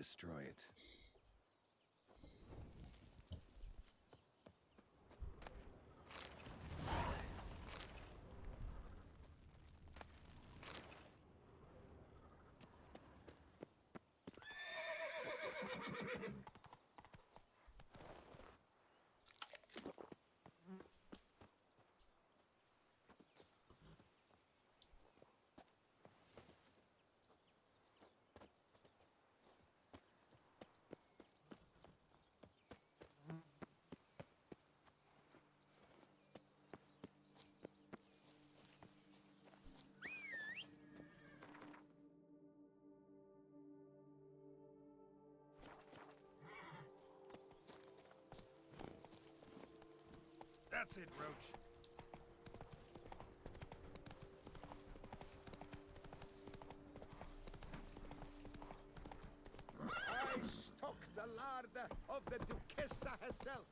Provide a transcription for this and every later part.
destroy it. That's it, Roach. I stock the lard of the Duchessa herself.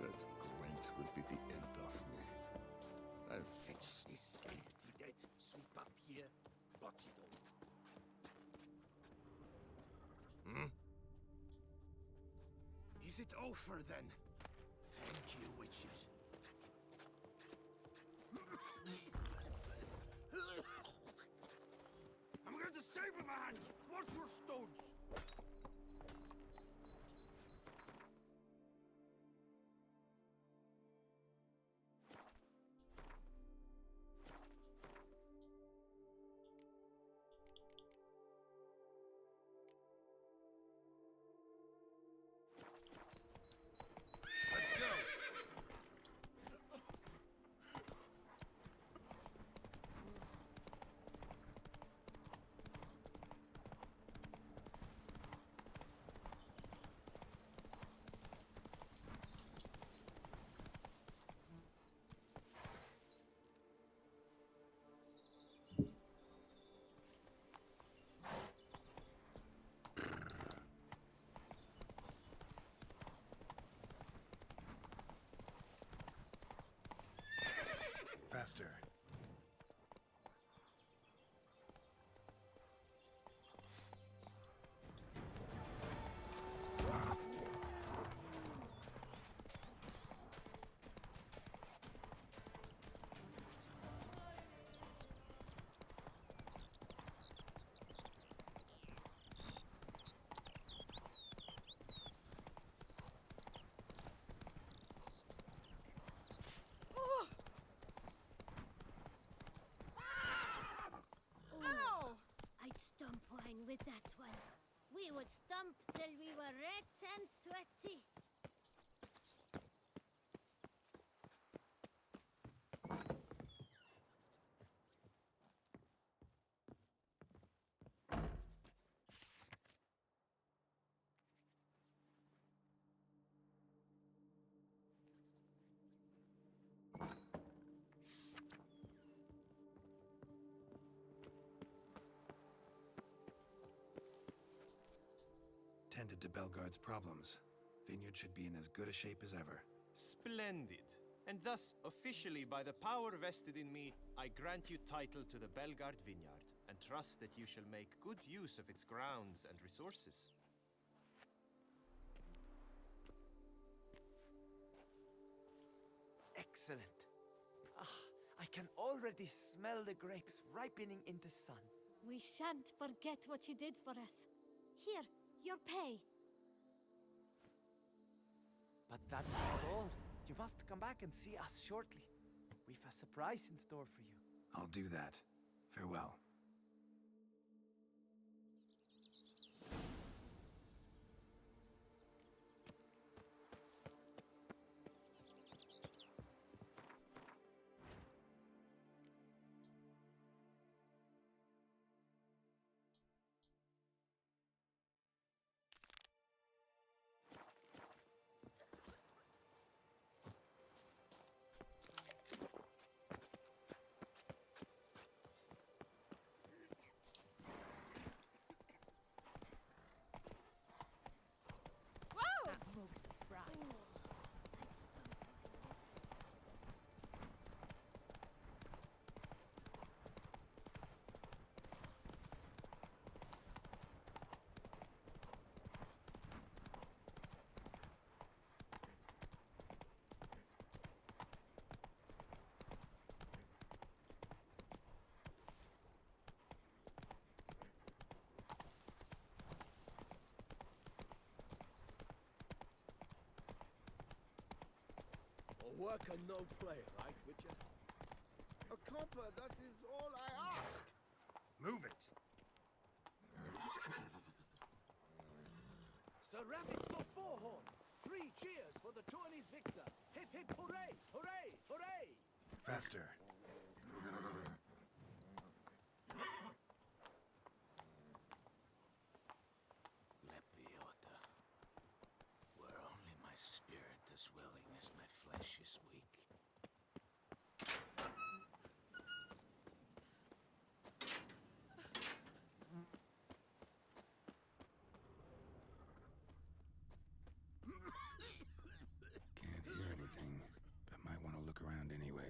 That Gwent will be the end of me. I'll Fetch this empty dead. Sweep up here. Botch it all. Is it over then? Thank you, witches. I'm going to save my hands! Watch your stones! Let's go! Faster. I'd stomp wine with that one. We would stomp till we were red and sweaty. attended to Belgard's problems. Vineyard should be in as good a shape as ever. Splendid. And thus, officially, by the power vested in me, I grant you title to the Belgard Vineyard, and trust that you shall make good use of its grounds and resources. Excellent. Ah, I can already smell the grapes ripening into sun. We shan't forget what you did for us. Here, your pay. But that's not all. You must come back and see us shortly. We've a surprise in store for you. I'll do that. Farewell. That mug's a fright. A worker, no play, right, Witcher? A copper, that is all I ask. Move it! Sir Ravix of Fourhorn! 3 cheers for the tourney's victor! Hip hip hooray! Hooray! Hooray! Faster. Lepiota, were only my spirit as willing as my flesh is weak. Can't hear anything, but might want to look around anyway.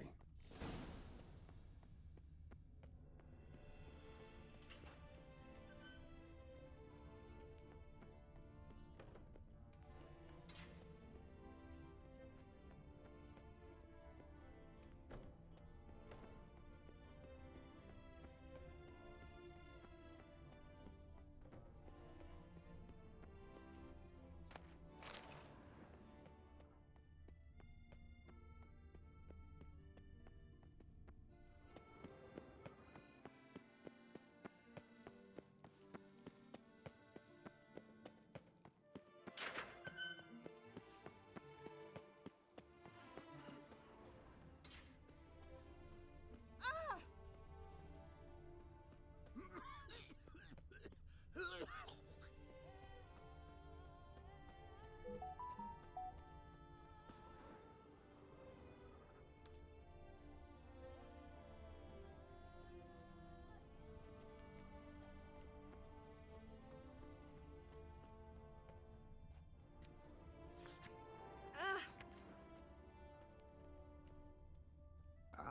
I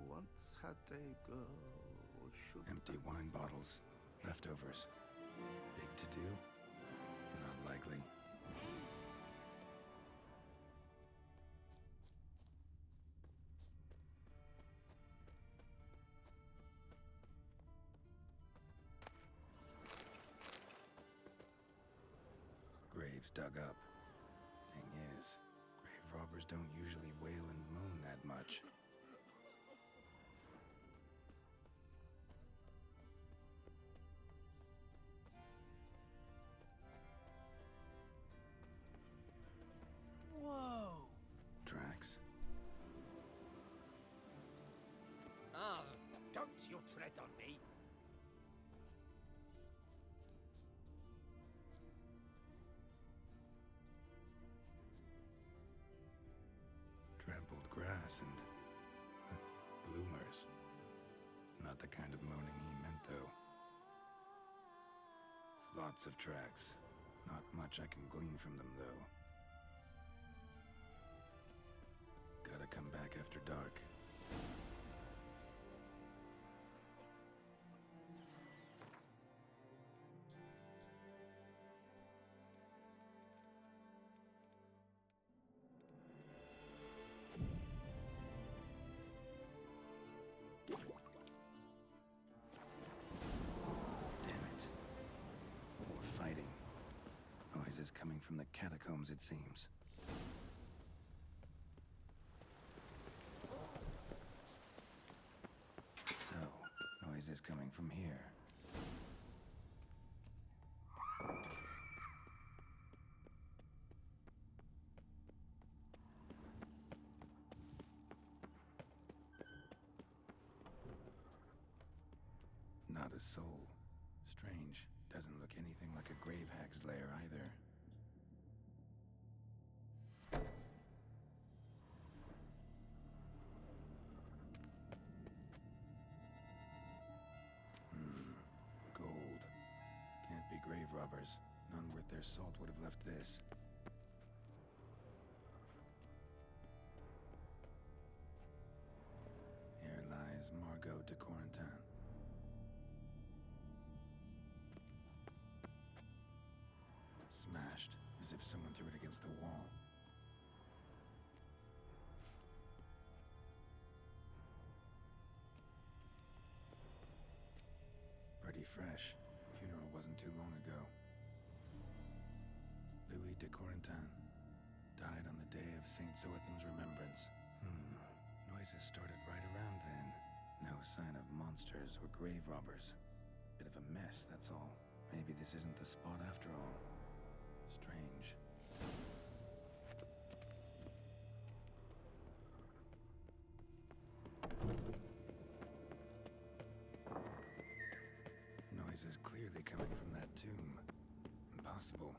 once had a girl. Should Empty I wine say? bottles. Leftovers. Big to do? Not likely. Graves dug up. Thing is, grave robbers don't usually wail and moan that much. Whoa! Tracks? Ah, don't you tread on me! Trampled grass and bloomers. Not the kind of moaning he meant, though. Lots of tracks. Not much I can glean from them, though. Gotta come back after dark. Noises coming from the catacombs, it seems. So, noises coming from here. Not a soul. Strange. Doesn't look anything like a grave hag's lair either. Gold. Can't be grave robbers. None worth their salt would have left this. Here lies Margot de Corentin. Smashed, as if someone threw it against the wall. Pretty fresh. Funeral wasn't too long ago. Louis de Corentin died on the day of Saint Zoethan's remembrance. Noises started right around then. No sign of monsters or grave robbers. Bit of a mess, that's all. Maybe this isn't the spot after all. Strange. Noises clearly coming from that tomb. Impossible.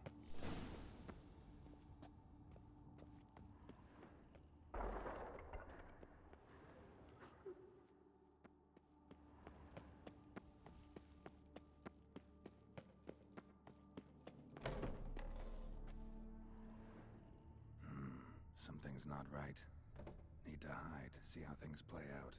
Something's not right. Need to hide, see how things play out.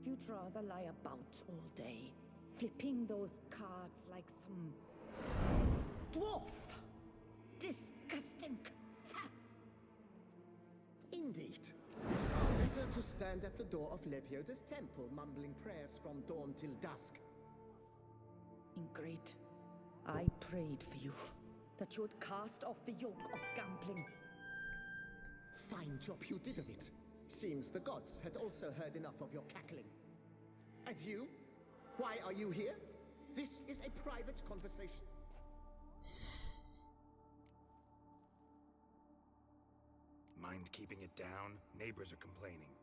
You'd rather lie about all day, flipping those cards like some dwarf. Disgusting. Indeed. Far better to stand at the door of Lepioda's temple, mumbling prayers from dawn till dusk. Ingrid, I prayed for you, that you would cast off the yoke of gambling. Fine job you did of it. Seems the gods had also heard enough of your cackling. And you? Why are you here? This is a private conversation. Mind keeping it down? Neighbors are complaining.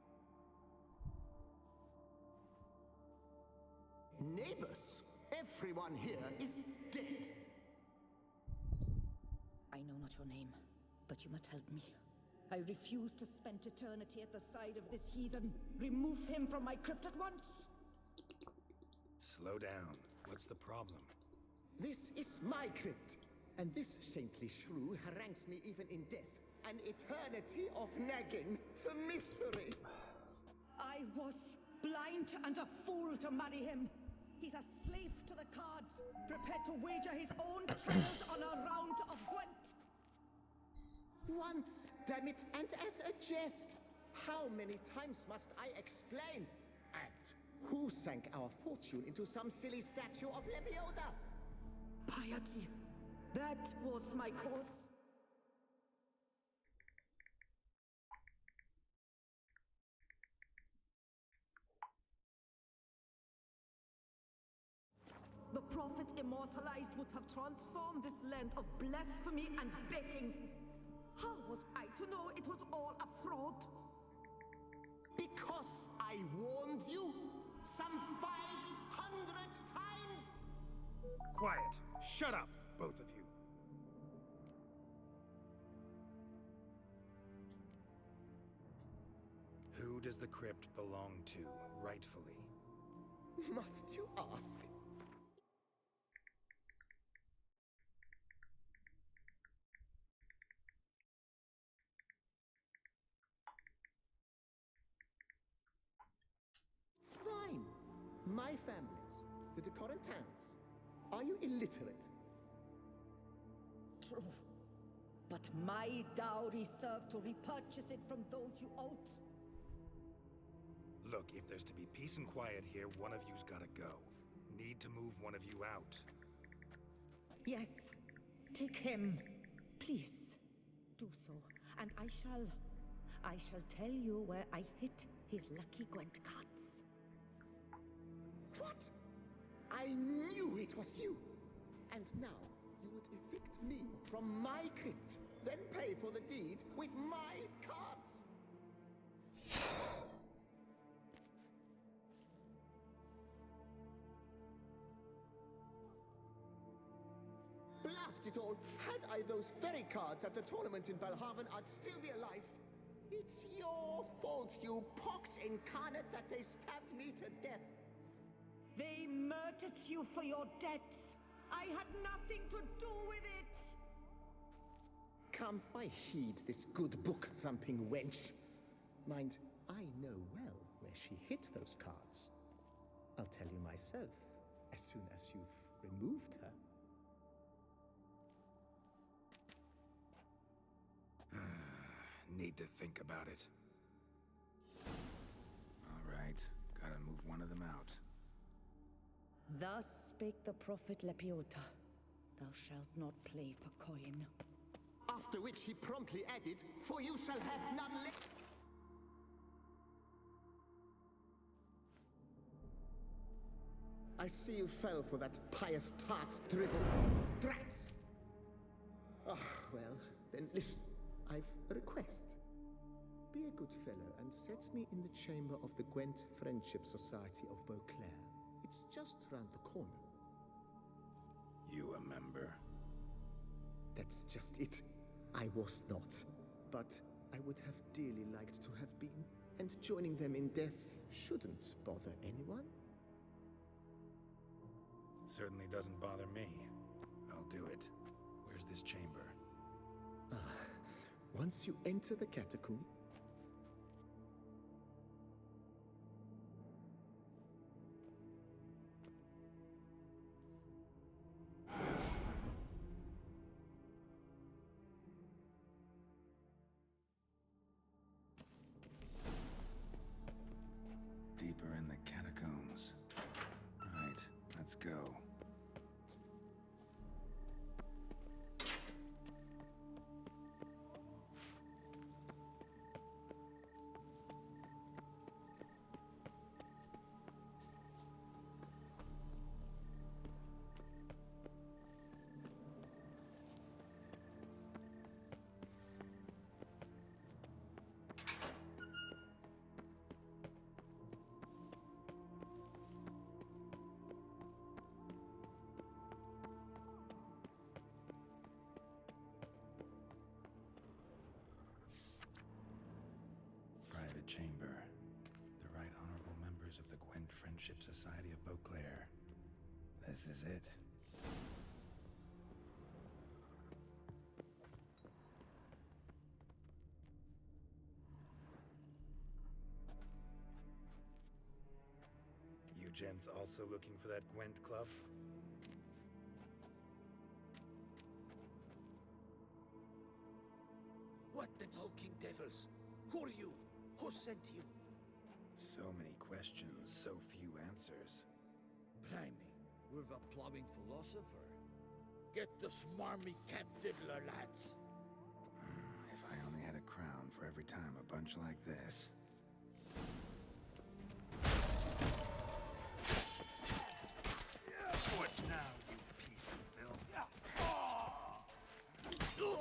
Neighbors? Everyone here is dead. I know not your name, but you must help me. I refuse to spend eternity at the side of this heathen. Remove him from my crypt at once! Slow down. What's the problem? This is my crypt, and this saintly shrew harangues me even in death. An eternity of nagging, the misery. I was blind and a fool to marry him. He's a slave to the cards, prepared to wager his own child on a round of Gwent. Once, damn it, and as a jest. How many times must I explain? And who sank our fortune into some silly statue of Lepioda? Piety. That was my cause. The prophet immortalized would have transformed this land of blasphemy and betting. How was I to know it was all a fraud? Because I warned you some 500 times. Quiet! Shut up, both of you! Who does the crypt belong to, rightfully? Must you ask? It's fine. My families, the Decorantans. Are you illiterate? True. But my dowry served to repurchase it from those you owed. Look, if there's to be peace and quiet here, one of you's gotta go. Need to move one of you out. Yes, take him. Please, do so. And I shall tell you where I hit his lucky Gwent cards. What? I knew it was you! And now you would evict me from my crypt, then pay for the deed with my cards! Blast it all! Had I those very cards at the tournament in Belhaven, I'd still be alive. It's your fault, you pox incarnate, that they stabbed me to death. They murdered you for your debts. I had nothing to do with it. Come, I heed this good book-thumping wench. Mind, I know well where she hid those cards. I'll tell you myself, as soon as you've removed her. Need to think about it. All right, gotta move one of them out. Thus spake the prophet Lepiota. Thou shalt not play for coin. After which he promptly added, "For you shall have none left." I see you fell for that pious tart's dribble. Drats! Ah, well, then listen. I've a request. Be a good fellow and set me in the chamber of the Gwent Friendship Society of Beauclair. It's just round the corner. You a member? That's just it. I was not. But I would have dearly liked to have been. And joining them in death shouldn't bother anyone. Certainly doesn't bother me. I'll do it. Where's this chamber? Once you enter the catacomb, Deeper in the catacombs. Right, let's go. Chamber. The Right Honorable members of the Gwent Friendship Society of Beauclair. This is it. You gents also looking for that Gwent club? What the poking devils? Who are you? Who sent you? So many questions, so few answers. Blimey, we're a plumbing philosopher. Get the smarmy cat diddler, lads. If I only had a crown for every time a bunch like this. What now, you piece of filth? That ought to do.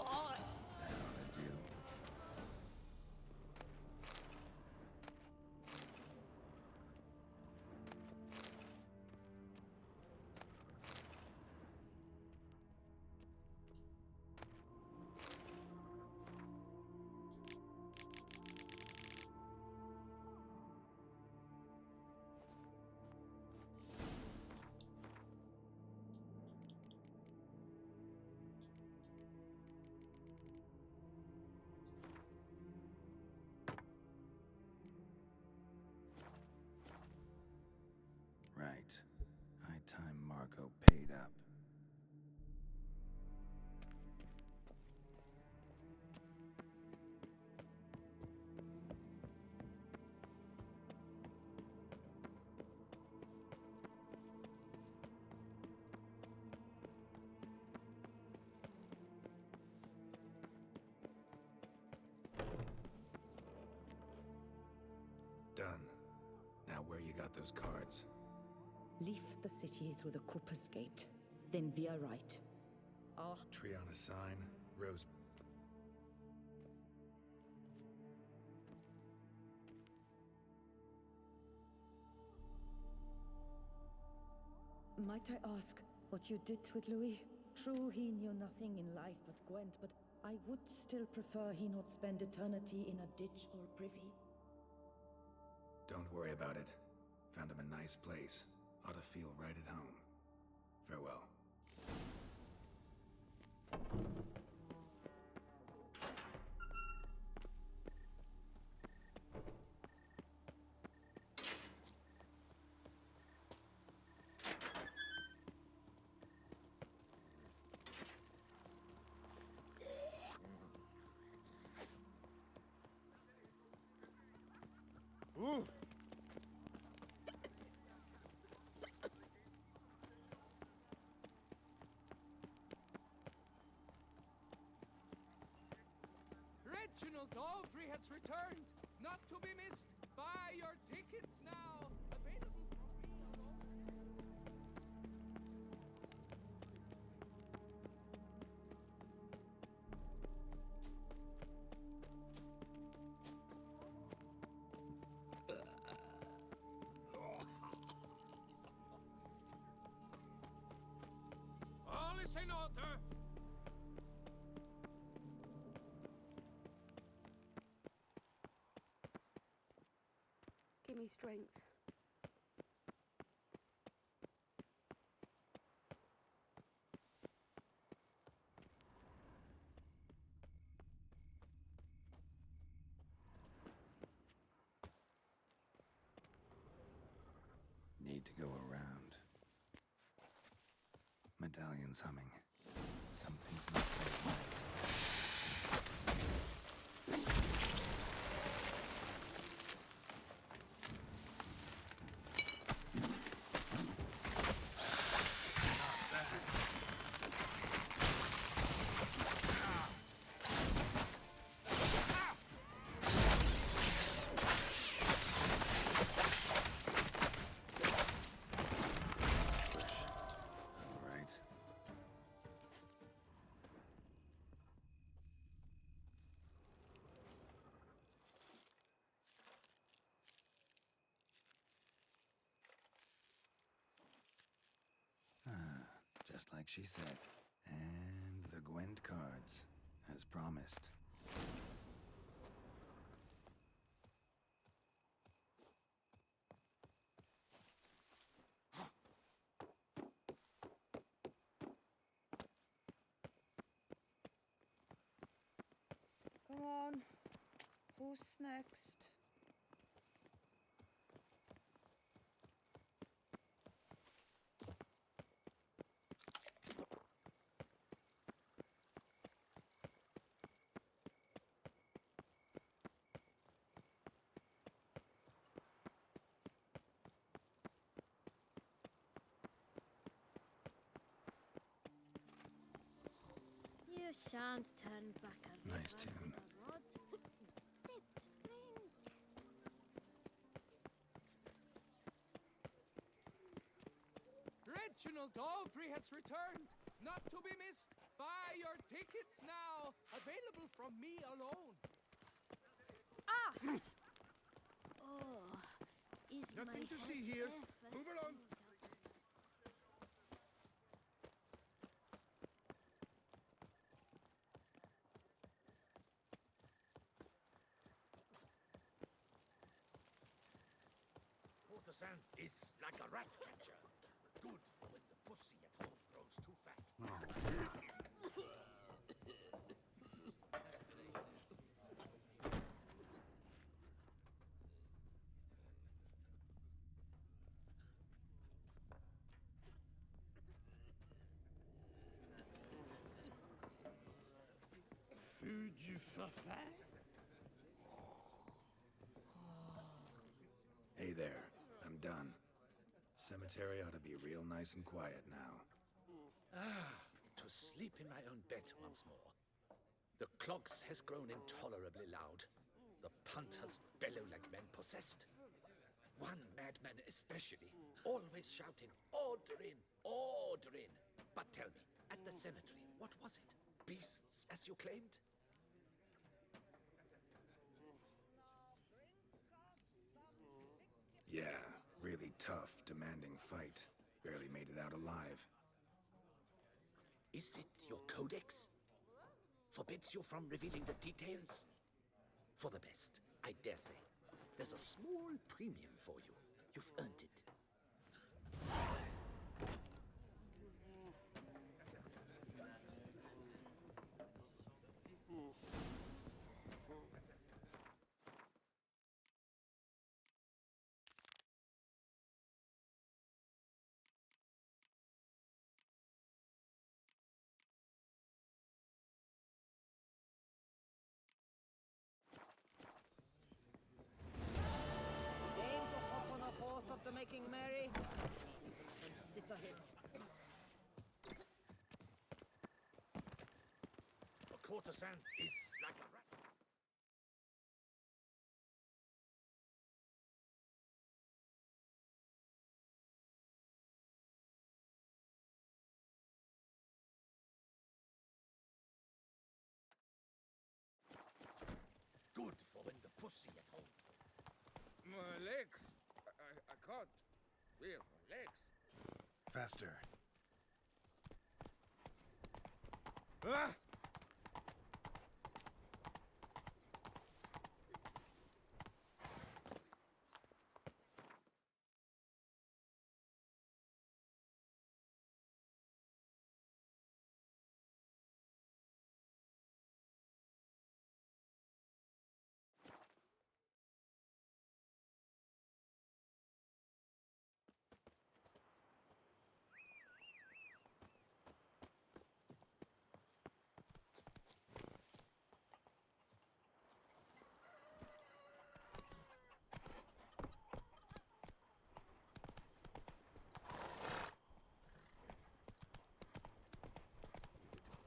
Right. High time Margot paid up. Done. Now where you got those cards? Leave the city through the Cooper's Gate, then via right. Tree on a sign, Rose. Might I ask what you did with Louis? True, he knew nothing in life but Gwent, but I would still prefer he not spend eternity in a ditch or privy. Don't worry about it. Found him a nice place. Ought to feel right at home. Farewell. Reginald Aubry has returned, not to be missed. Buy your tickets now. Available from me alone. All is in order. Give me strength. Need to go around. Medallion's humming. Something's not quite right. Just like she said. And the Gwent cards, as promised. Come on. Who's next? You shan't turn back a Nice river tune. with a rod. Sit, drink. Reginald Aubry has returned, not to be missed. Buy your tickets now. Available from me alone. Oh, is Nothing my to head see here. deaf as Move along. you have- Portasan is like a rat catcher. Good for when the pussy at home grows too fat. Dauphin? Hey there, I'm done. Cemetery ought to be real nice and quiet now. To sleep in my own bed once more. The clogs has grown intolerably loud. The punters bellow like men possessed. One madman especially, always shouting, "Order in! Order in!" But tell me, at the cemetery, what was it? Beasts, as you claimed? Yeah, really tough, demanding fight. Barely made it out alive. Is it your codex? Forbids you from revealing the details? For the best, I dare say. There's a small premium for you. You've earned it. Aim to hop on a horse after making merry? Consider it. A courtesan is like a rat. Good for when the pussy at home. My legs. I can't feel my legs. Faster. Ah!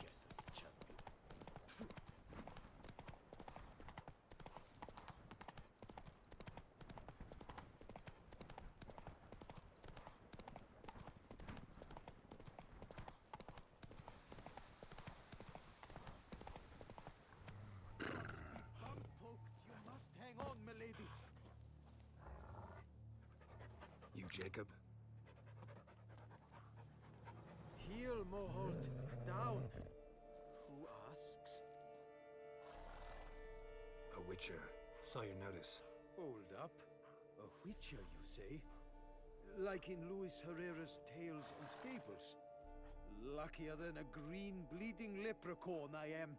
Guesses champion. Poked, you must hang on, milady. You Jacob? Heel, Moholt. Down. Who asks? A witcher. Saw your notice. Hold up. A witcher, you say? Like in Luis Herrera's Tales and Fables. Luckier than a green bleeding leprechaun I am.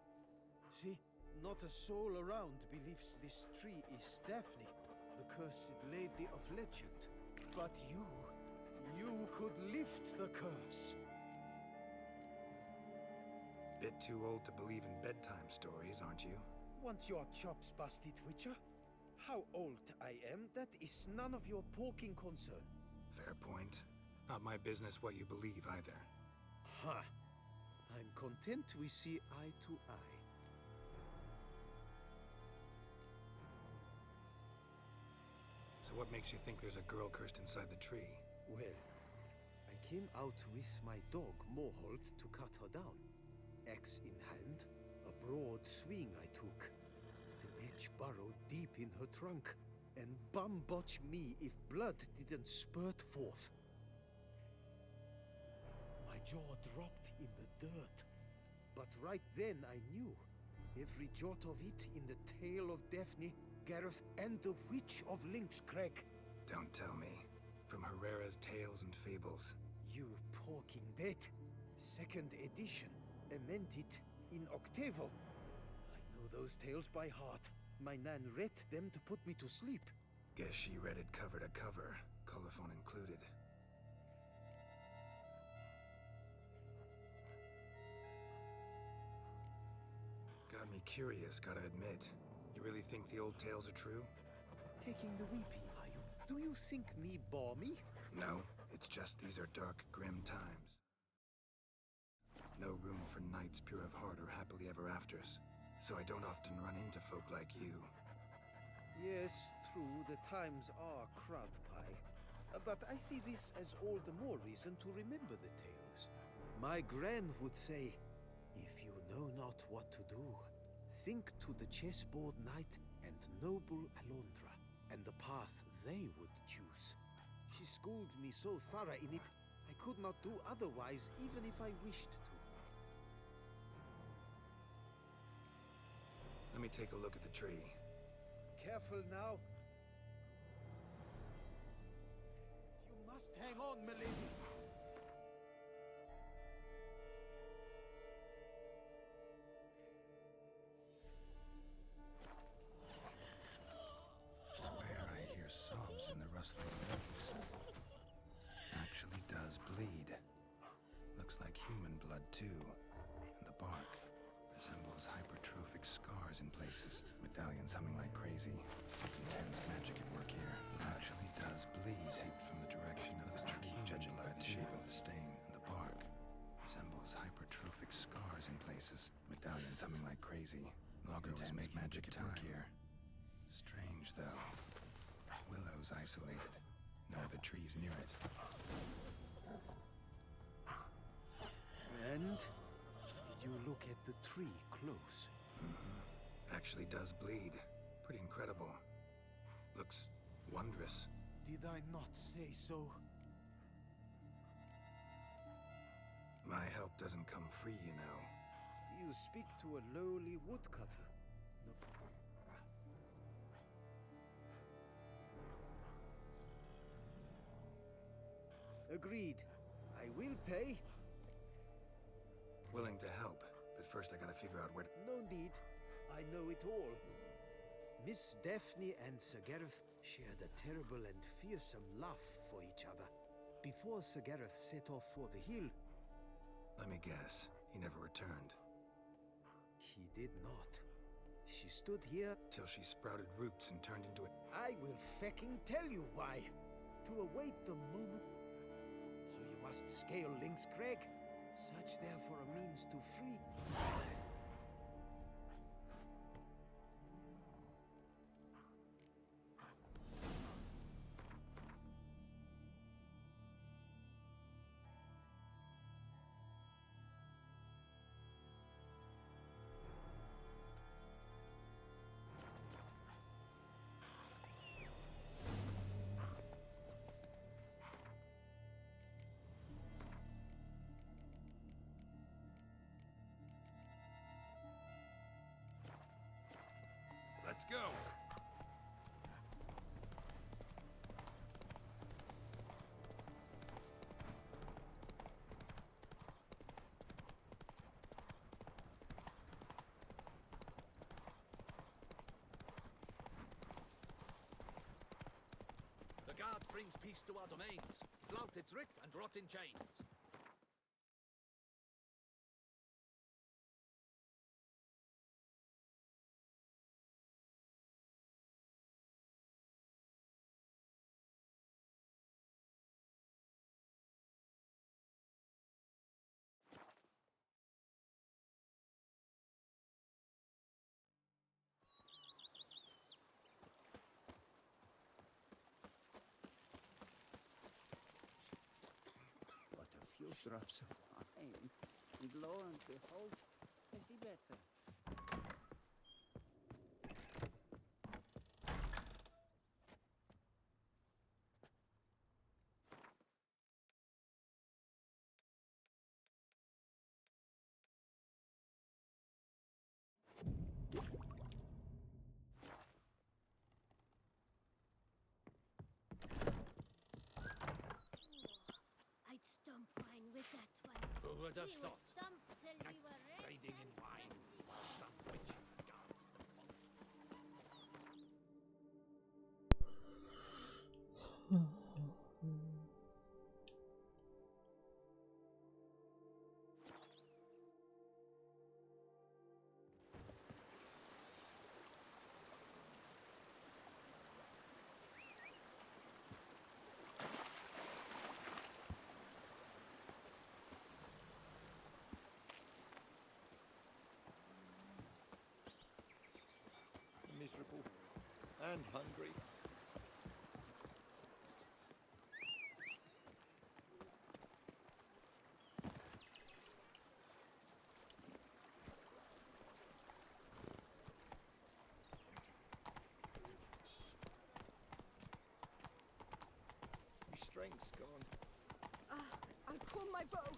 See, not a soul around believes this tree is Daphne, the cursed lady of legend. But you could lift the curse. Bit too old to believe in bedtime stories, aren't you? Want your chops busted, Witcher? How old I am, that is none of your poking concern. Fair point. Not my business what you believe either. Ha! I'm content we see eye to eye. So what makes you think there's a girl cursed inside the tree? Well, I came out with my dog, Moholt, to cut her down. Axe in hand, a broad swing I took. The edge burrowed deep in her trunk, and bum botch me if blood didn't spurt forth. My jaw dropped in the dirt, but right then I knew every jot of it in the tale of Daphne, Gareth, and the Witch of Lynxcrag. Don't tell me. From Herrera's Tales and Fables. You porking bet. Second edition. Ementit in octavo. I know those tales by heart. My nan read them to put me to sleep. Guess she read it cover to cover, colophon included. Got me me curious, gotta admit. You really think the old tales are true? Taking the weepy, are you? Do you think me balmy? No, it's just these are dark, grim times. No room for knights pure of heart or happily ever afters. So I don't often run into folk like you. Yes, true, the times are crud pie. But I see this as all the more reason to remember the tales. My gran would say, if you know not what to do, think to the chessboard knight and noble Alondra, and the path they would choose. She schooled me so thorough in it, I could not do otherwise even if I wished to. Let me take a look at the tree. Careful now. You must hang on, milady. Swear I hear sobs in the rustling leaves. Actually does bleed. Looks like human blood too. And the bark resembles hypertrophic scars in places. Medallions humming like crazy. Intense magic at work here. Actually does bleed. Seeped from the direction of the tree, judging by the shape of the stain. And the bark resembles hypertrophic scars in places. Medallions humming like crazy. Logger was making magic at work here. Strange though. Willow's isolated. No other trees near it. And did you look at the tree close? Actually does bleed. Pretty incredible. Looks wondrous. Did I not say so? My help doesn't come free, you know. You speak to a lowly woodcutter. No. Agreed. I will pay. Willing to help, but first I gotta figure out where to... No need. I know it all. Miss Daphne and Sir Gareth shared a terrible and fearsome love for each other. Before Sir Gareth set off for the hill... Let me guess. He never returned. He did not. She stood here... Till she sprouted roots and turned into a... I will fecking tell you why. To await the moment... So you must scale Link's Crag. Search there for a means to free... Let's go! The guard brings peace to our domains. Flout its writ and rot in chains. But a few drops of wine, and lo and behold, I see better. I'd stump wine with that one. Who would have We would thought? stump till we Knights were red trading in and wine. sweaty. Some witch guards the pond. and hungry. My strength's gone. I'll pull my bow.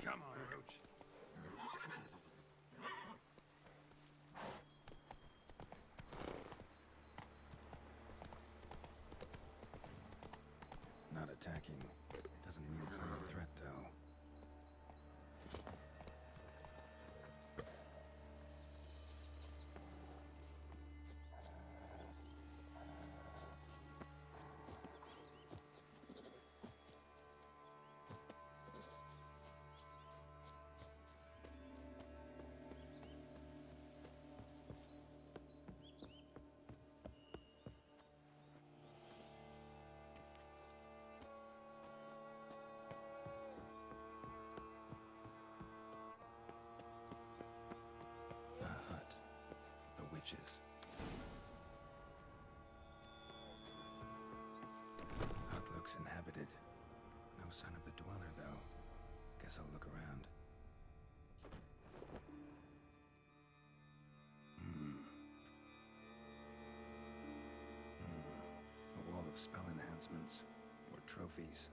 Come on, Roach. Not attacking doesn't mean it's not a threat, though. A hut. The witches. Hut looks inhabited. No sign of the dweller, though. Guess I'll look around. A wall of spell enhancements, or trophies.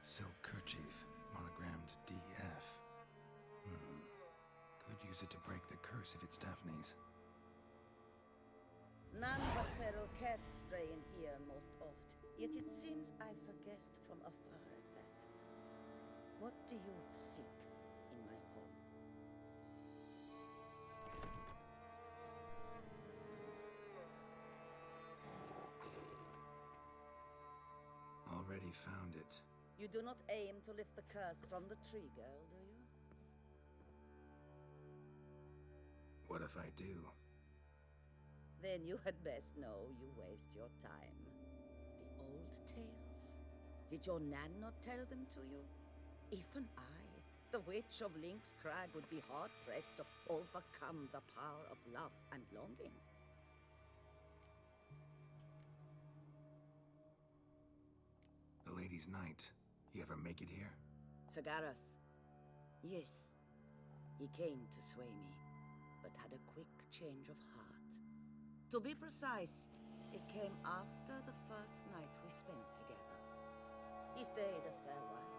Silk kerchief, monogrammed DF. Could use it to break the curse if it's Daphne's. None but feral cats stray in here most oft. Yet it seems I've guessed from afar at that. What do you seek in my home? Already found it. You do not aim to lift the curse from the tree girl, do you? What if I do? Then you had best know you waste your time. The old tales? Did your Nan not tell them to you? Even I, the witch of Lynx Crag, would be hard-pressed to overcome the power of love and longing. The Lady's Knight. You ever make it here? Sagarath. Yes. He came to sway me, but had a quick change of heart. To be precise, it came after the first night we spent together. He stayed a fair while.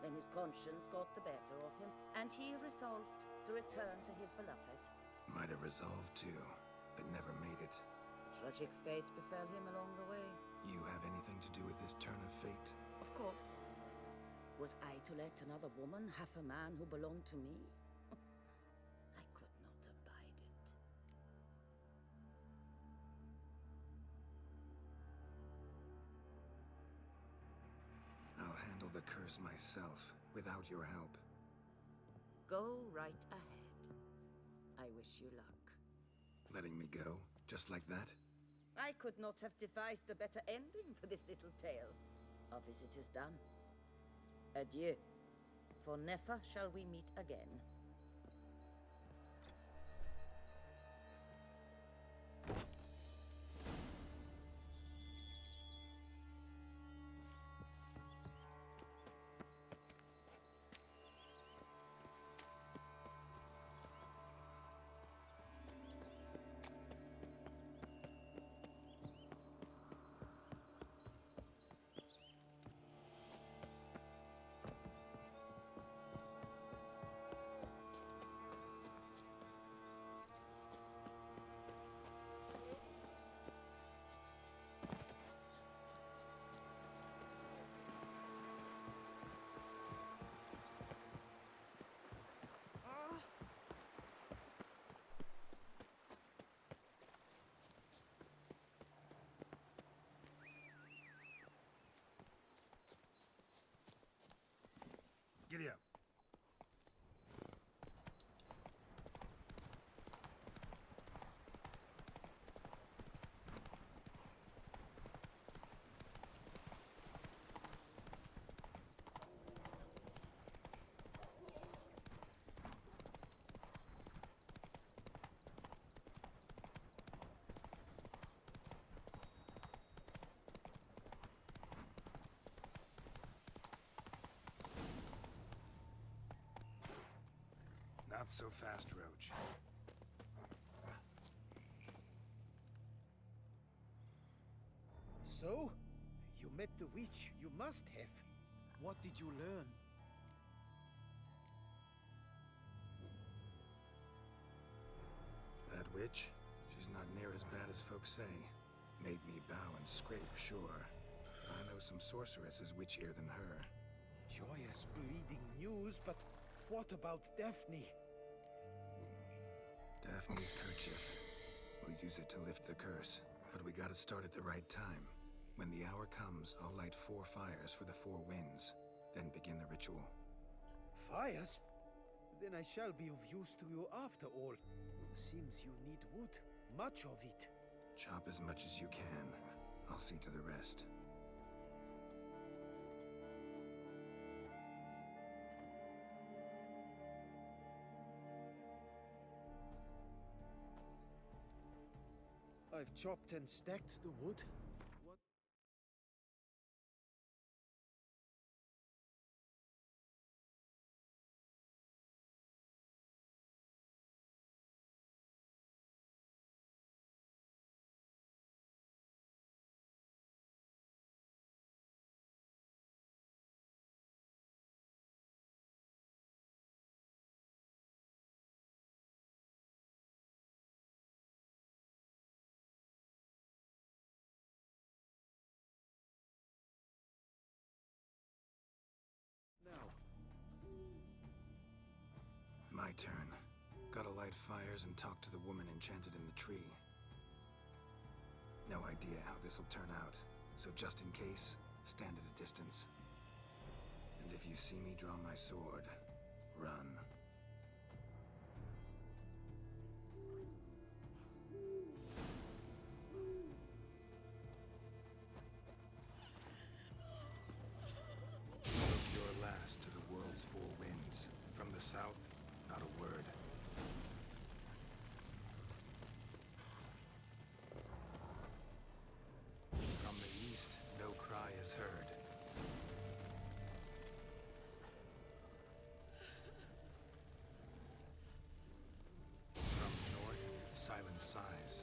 Then his conscience got the better of him, and he resolved to return to his beloved. Might have resolved to, but never made it. Tragic fate befell him along the way. You have anything to do with this turn of fate? Of course. Was I to let another woman have a man who belonged to me? I could not abide it. I'll handle the curse myself, without your help. Go right ahead. I wish you luck. Letting me go, just like that? I could not have devised a better ending for this little tale. Our visit is done. Adieu. For never shall we meet again. Not so fast, Roach. So? You met the witch. You must have. What did you learn? That witch? She's not near as bad as folks say. Made me bow and scrape, sure. I know some sorceresses witchier than her. Joyous, bleeding news, but what about Daphne? Daphne's kerchief. We'll use it to lift the curse, but we gotta start at the right time. When the hour comes, I'll light 4 fires for the 4 winds, then begin the ritual. Fires? Then I shall be of use to you after all. Seems you need wood. Much of it. Chop as much as you can. I'll see to the rest. I've chopped and stacked the wood. What? My turn. Gotta light fires and talk to the woman enchanted in the tree. No idea how this'll turn out, so just in case, stand at a distance. And if you see me draw my sword, run. Look your last to the world's 4 winds. From the south, not a word. From the east, no cry is heard. From the north, silence sighs.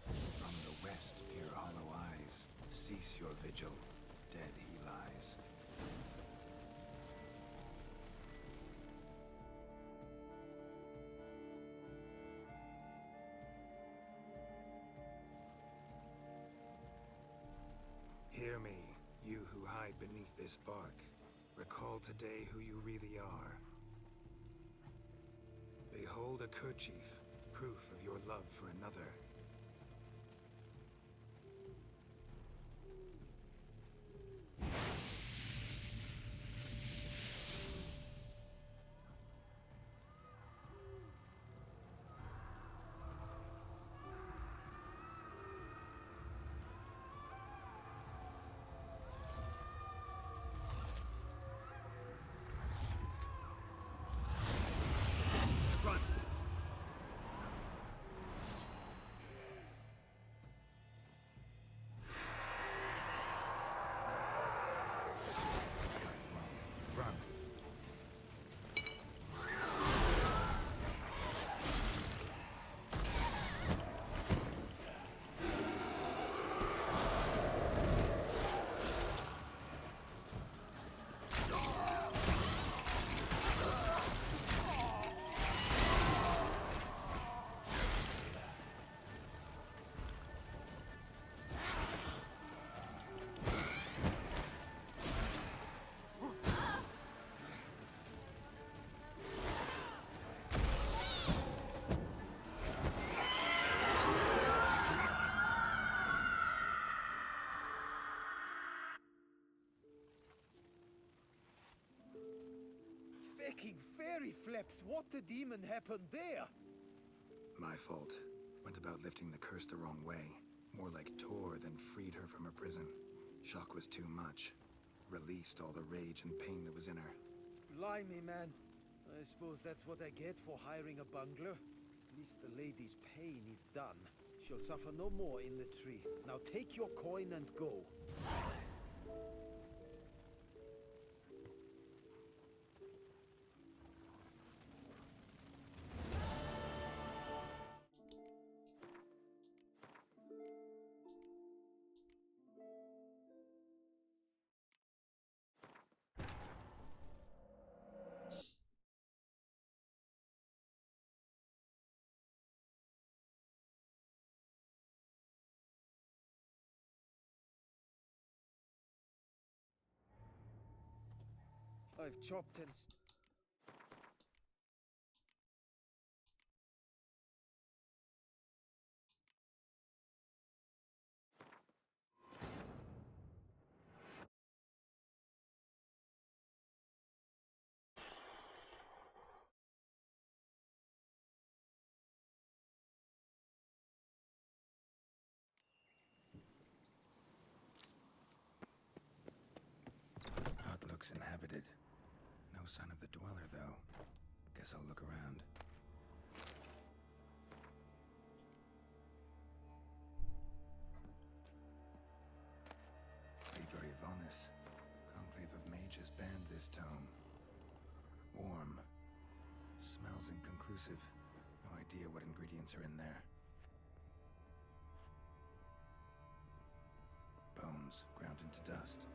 From the west, peer hollow eyes. Cease your vigil. Dead he lies. Hear me, you who hide beneath this bark. Recall today who you really are. Behold a kerchief, proof of your love for another. Fecking fairy flaps! What the demon happened there? My fault. Went about lifting the curse the wrong way. More like tore than freed her from her prison. Shock was too much. Released all the rage and pain that was in her. Blimey, man. I suppose that's what I get for hiring a bungler. At least the lady's pain is done. She'll suffer no more in the tree. Now take your coin and go. I've chopped and... Hut looks inhabited. No sign of the dweller, though. Guess I'll look around. Liber Yvonis. Conclave of Mages banned this tome. Warm. Smells inconclusive. No idea what ingredients are in there. Bones ground into dust.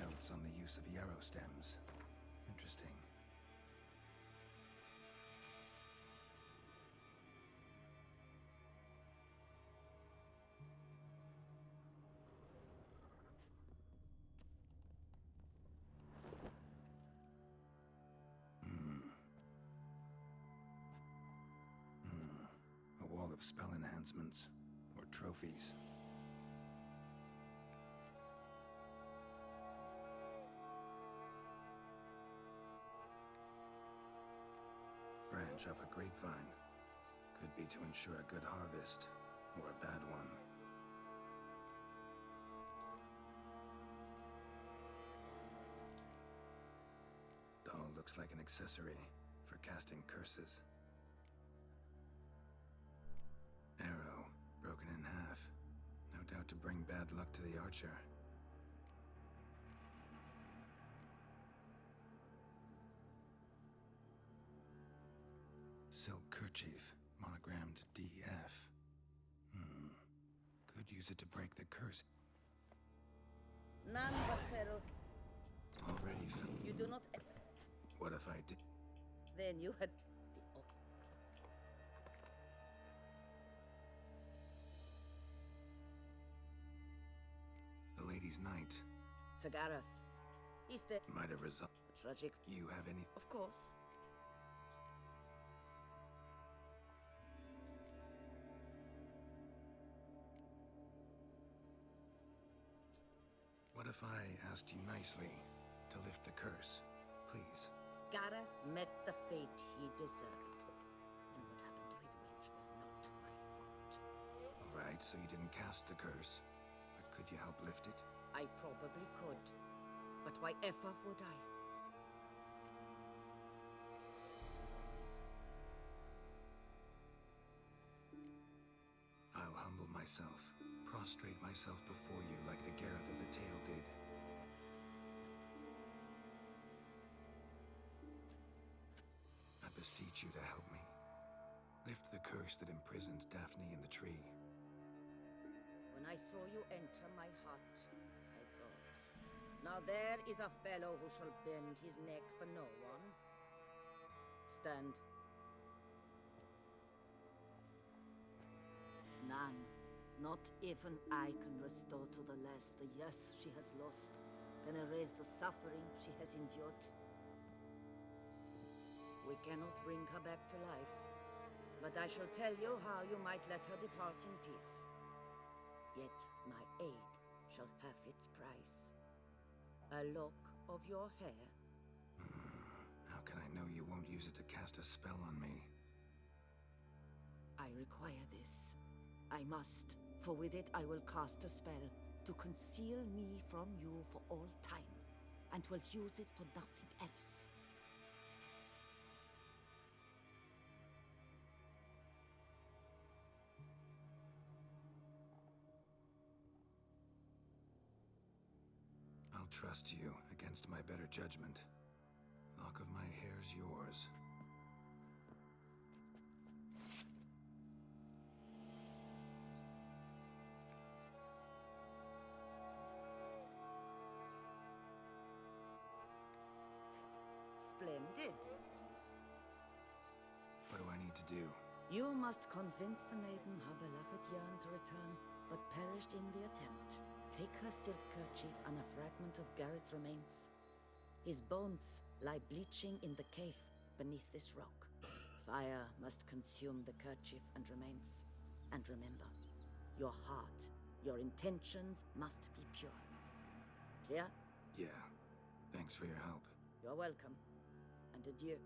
Notes on the use of yarrow stems. Interesting. A wall of spell enhancements, or trophies. Branch off a grapevine. Could be to ensure a good harvest, or a bad one. Doll looks like an accessory for casting curses. Arrow, broken in half. No doubt to bring bad luck to the archer. Silk kerchief, monogrammed DF. Could use it to break the curse. None but feral. Already filled. You do not. What if I did? Then you had. The Lady's Knight. Sagarath. He's dead. Might have resolved. Tragic. You have any? Of course. What if I asked you nicely to lift the curse, please? Gareth met the fate he deserved. And what happened to his wench was not my fault. All right, so you didn't cast the curse, but could you help lift it? I probably could. But why ever would I? I'll humble myself, prostrate myself before you like the Gareth of the tale did. I beseech you to help me. Lift the curse that imprisoned Daphne in the tree. When I saw you enter my hut, I thought, now there is a fellow who shall bend his neck for no one. Stand. None. Not even I can restore to the lass the years she has lost, can erase the suffering she has endured. We cannot bring her back to life, but I shall tell you how you might let her depart in peace. Yet my aid shall have its price. A lock of your hair. How can I know you won't use it to cast a spell on me? I require this. I must, for with it I will cast a spell to conceal me from you for all time, and will use it for nothing else. I'll trust you against my better judgment. Lock of my hair's yours. Splendid. to do? You must convince the maiden her beloved yearned to return, but perished in the attempt. Take her silk kerchief and a fragment of Garrett's remains. His bones lie bleaching in the cave beneath this rock. Fire must consume the kerchief and remains. And remember, your heart, your intentions must be pure. Clear? Yeah. Thanks for your help. You're welcome. And adieu.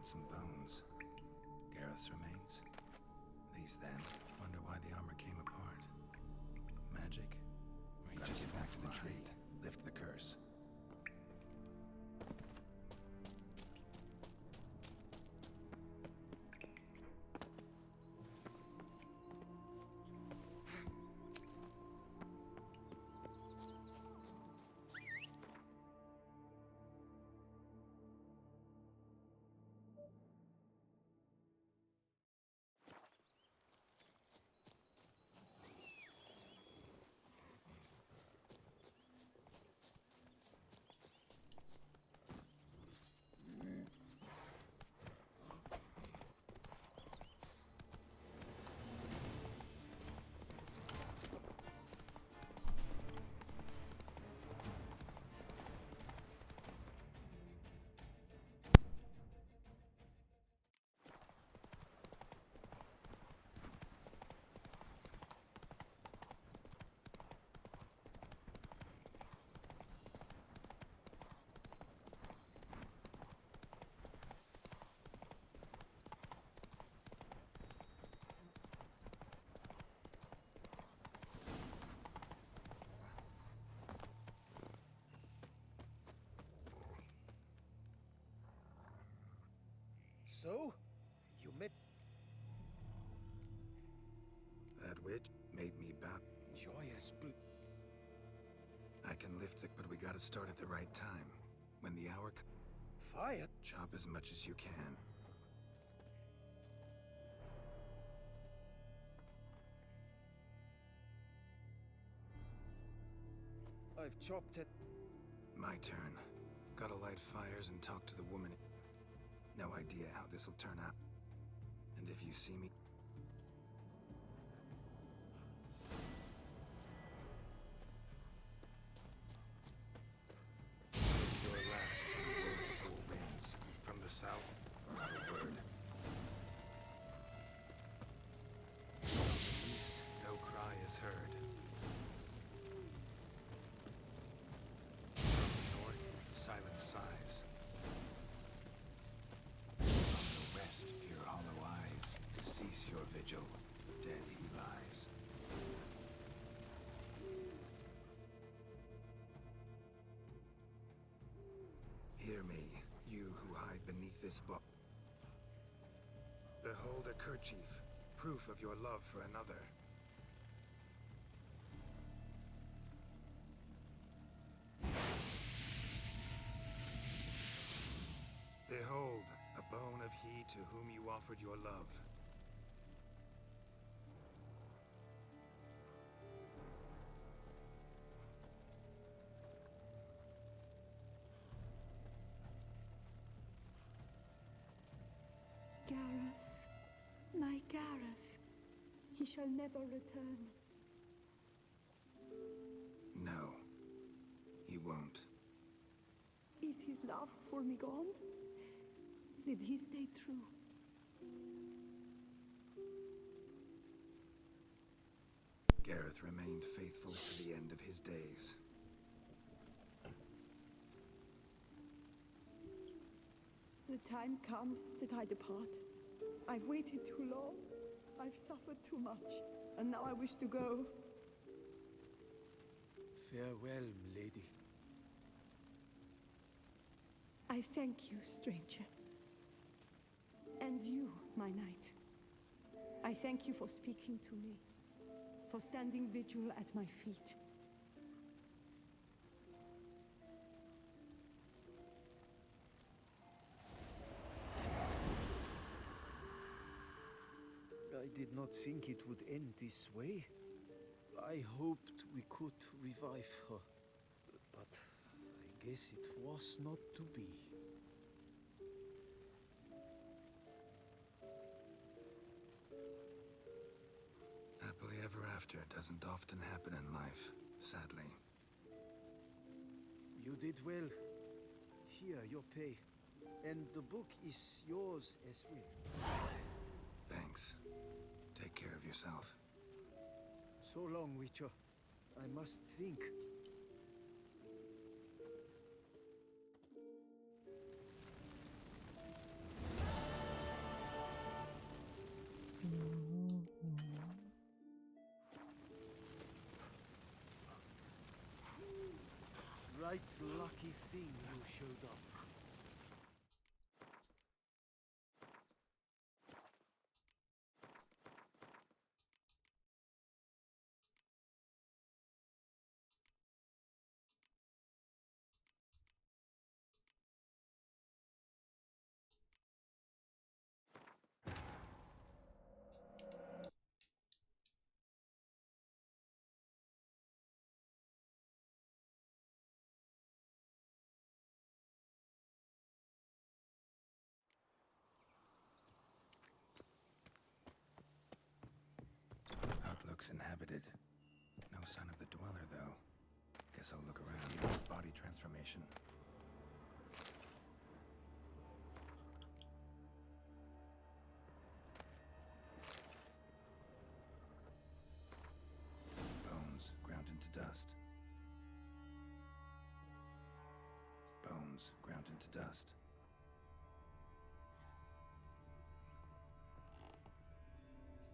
Some bones. Gareth's remains. These then. Wonder why the armor came apart. Magic. Reaches back to the tree. Lift the curse. So, you met that witch made me bow. Joyous I can lift it, but we gotta start at the right time. When the hour fire. Chop as much as you can. I've chopped at... My turn. Gotta light fires and talk to the woman. No idea how this'll turn out. And if you see me... Your last in the world's four winds. From the south, not a word. From the east, no cry is heard. From the north, silent sighs. From the west, pure hollow eyes. Cease your vigil, dead he lies. Hear me, you who hide beneath this book. Behold a kerchief, proof of your love for another. Behold, a bone of he to whom you offered your love. Gareth, my Gareth, he shall never return. No, he won't. Is his love for me gone? Did he stay true? Gareth remained faithful to the end of his days. The time comes that I depart. I've waited too long. I've suffered too much, and now I wish to go. Farewell, milady. I thank you, stranger. And you, my knight. I thank you for speaking to me, for standing vigil at my feet. I did not think it would end this way. I hoped we could revive her, but I guess it was not to be. Happily ever after doesn't often happen in life, sadly. You did well. Here, your pay. And the book is yours as well. Thanks. Take care of yourself. So long, Witcher. I must think. Right lucky thing you showed up. Outlook's inhabited. No sign of the dweller, though. Guess I'll look around. Body transformation. Bones ground into dust. Bones ground into dust.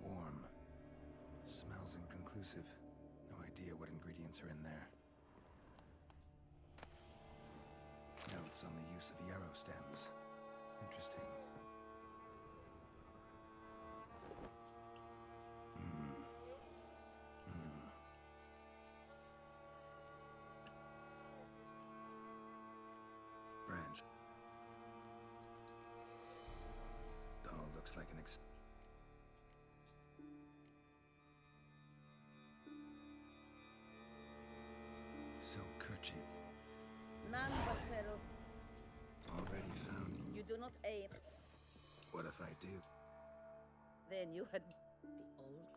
Warm. Smells inconclusive. No idea what ingredients are in there. Notes on the use of yarrow stems. Interesting. Branch. Oh, looks like an silk None but Feral. Already found. You do not aim. What if I do? Then you had the old.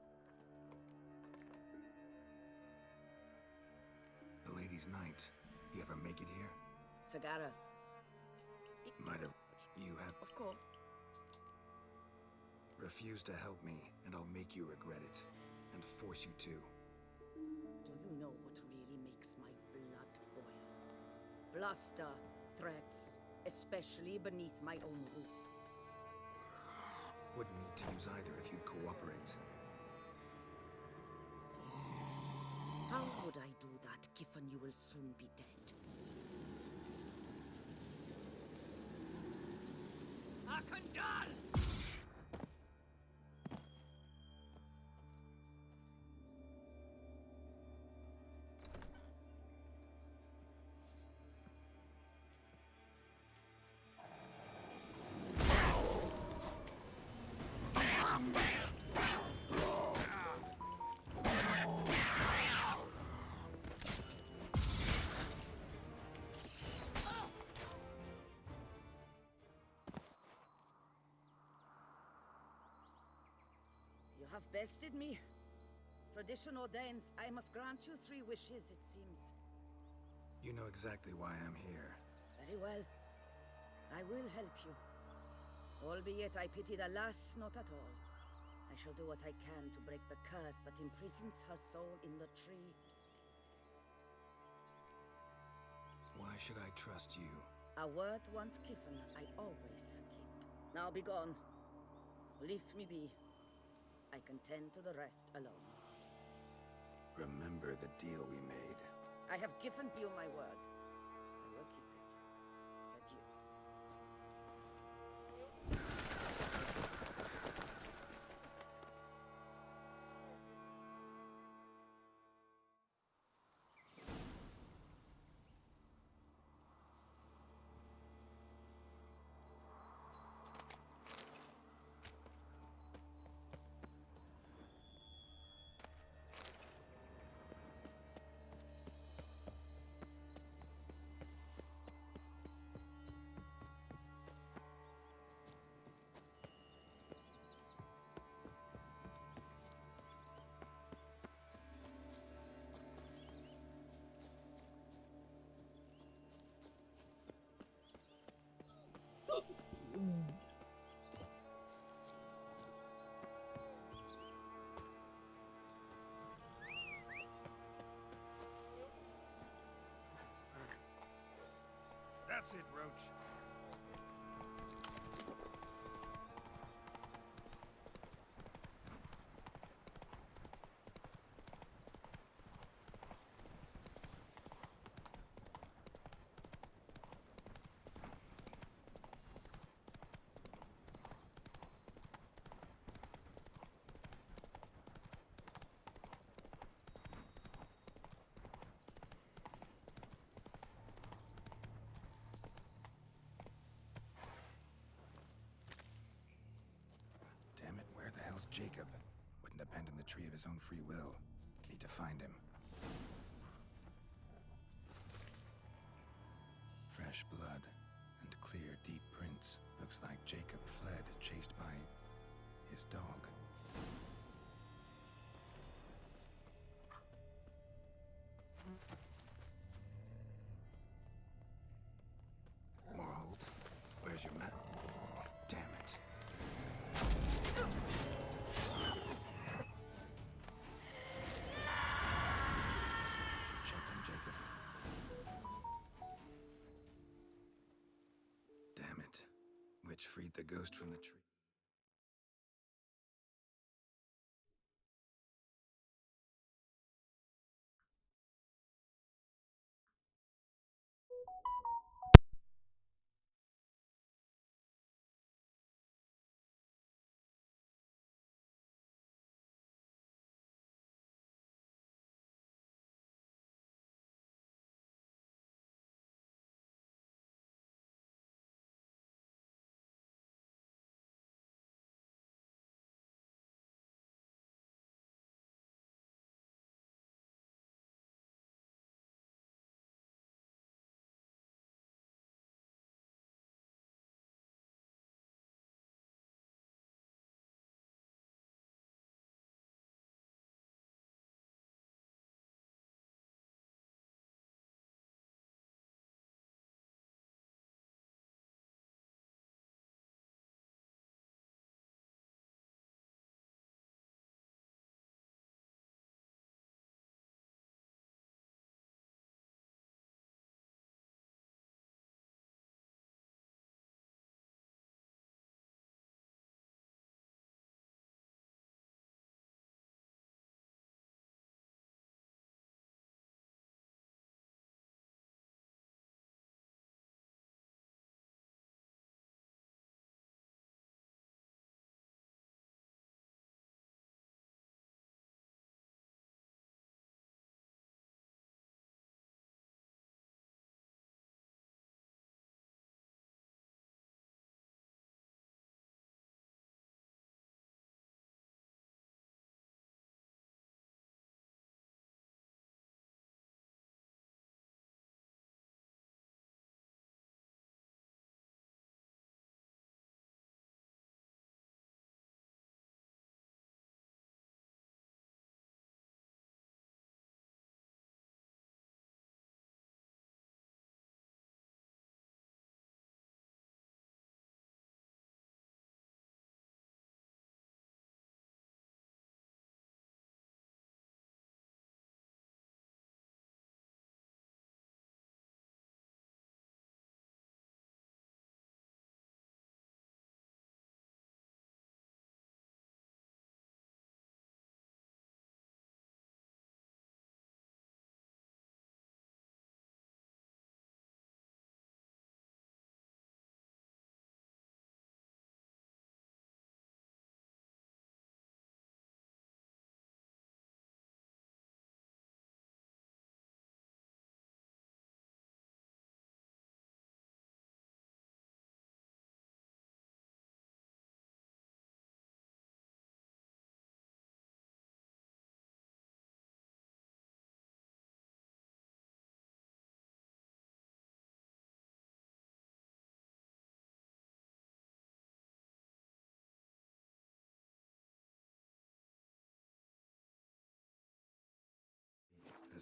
The Lady's Night. You ever make it here? Sagarath. Might have. You have. Of course. Refuse to help me, and I'll make you regret it. And force you to. Do you know what really makes my blood boil? Bluster, threats, especially beneath my own roof. Wouldn't need to use either if you'd cooperate. How would I do that, given you will soon be dead? Akandal! You have bested me. Tradition ordains I must grant you 3 wishes, it seems. You know exactly why I'm here. Very well. I will help you. Albeit I pity the lass not at all. I shall do what I can to break the curse that imprisons her soul in the tree. Why should I trust you? A word once given, I always keep. Now be gone. Leave me be. I can tend to the rest alone. Remember the deal we made. I have given you my word. I will keep it. Adieu. That's it, Roach. Damn it, where the hell's Jacob? Wouldn't abandon the tree of his own free will. Need to find him. Fresh blood and clear, deep prints. Looks like Jacob fled, chased by his dog. Morhold, where's your map? Damn it. Check on Jacob. Damn it. Witch freed the ghost from the tree.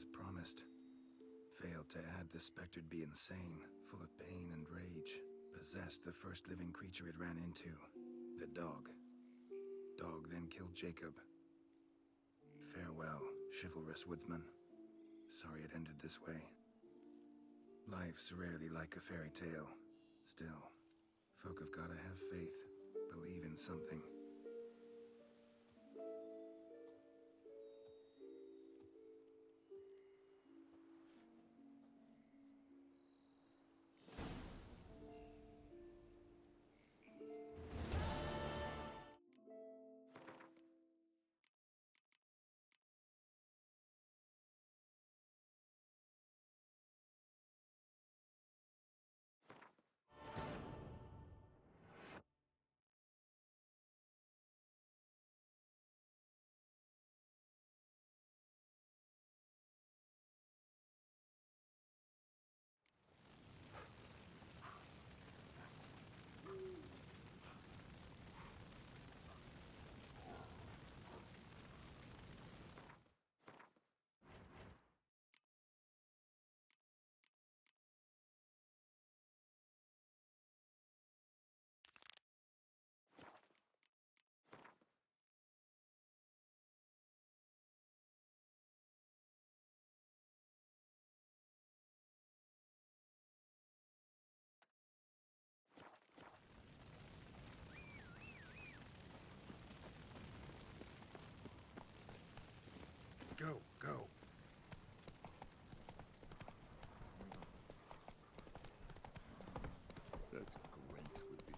as promised. Failed to add the specter to be insane, full of pain and rage. Possessed the first living creature it ran into. The dog. Dog then killed Jacob. Farewell, chivalrous woodsman. Sorry it ended this way. Life's rarely like a fairy tale. Still, folk have gotta have faith. Believe in something. Go, go. That's great with the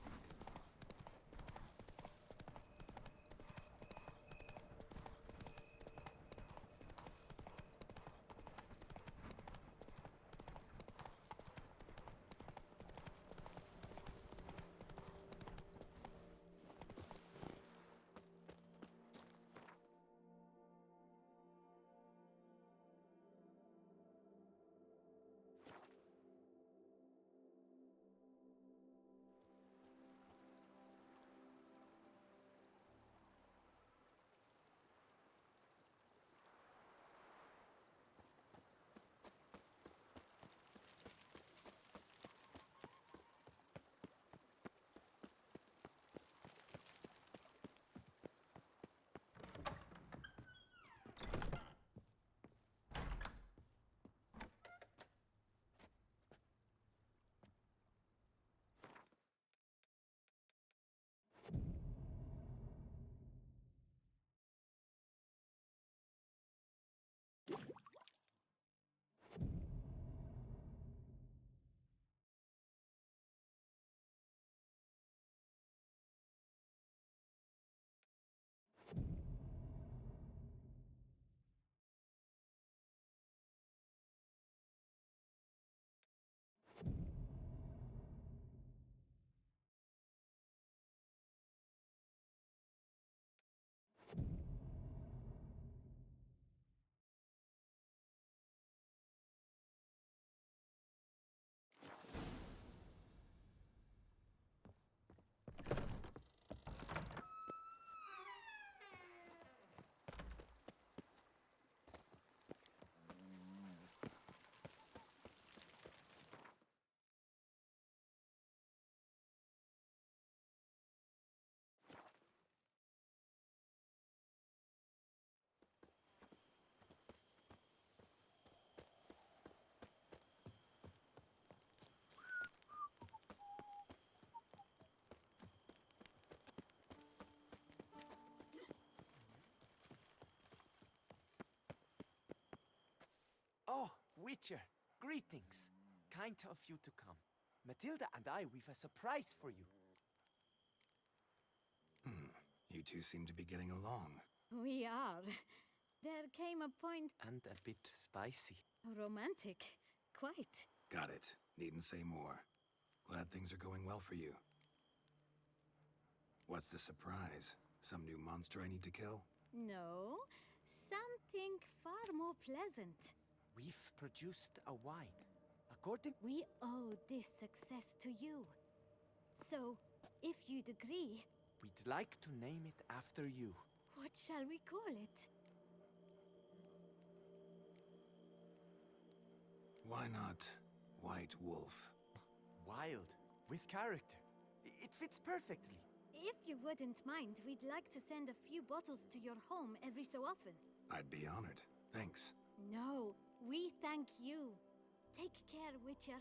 Oh, Witcher, greetings. Kind of you to come. Matilda and I, we've a surprise for you. You two seem to be getting along. We are. There came a point. And a bit spicy. Romantic. Quite. Got it. Needn't say more. Glad things are going well for you. What's the surprise? Some new monster I need to kill? No. Something far more pleasant. We've produced a wine. According... We owe this success to you. So, if you'd agree... We'd like to name it after you. What shall we call it? Why not White Wolf? Wild, with character. It fits perfectly. If you wouldn't mind, we'd like to send a few bottles to your home every so often. I'd be honored. Thanks. No, we thank you. Take care, Witcher.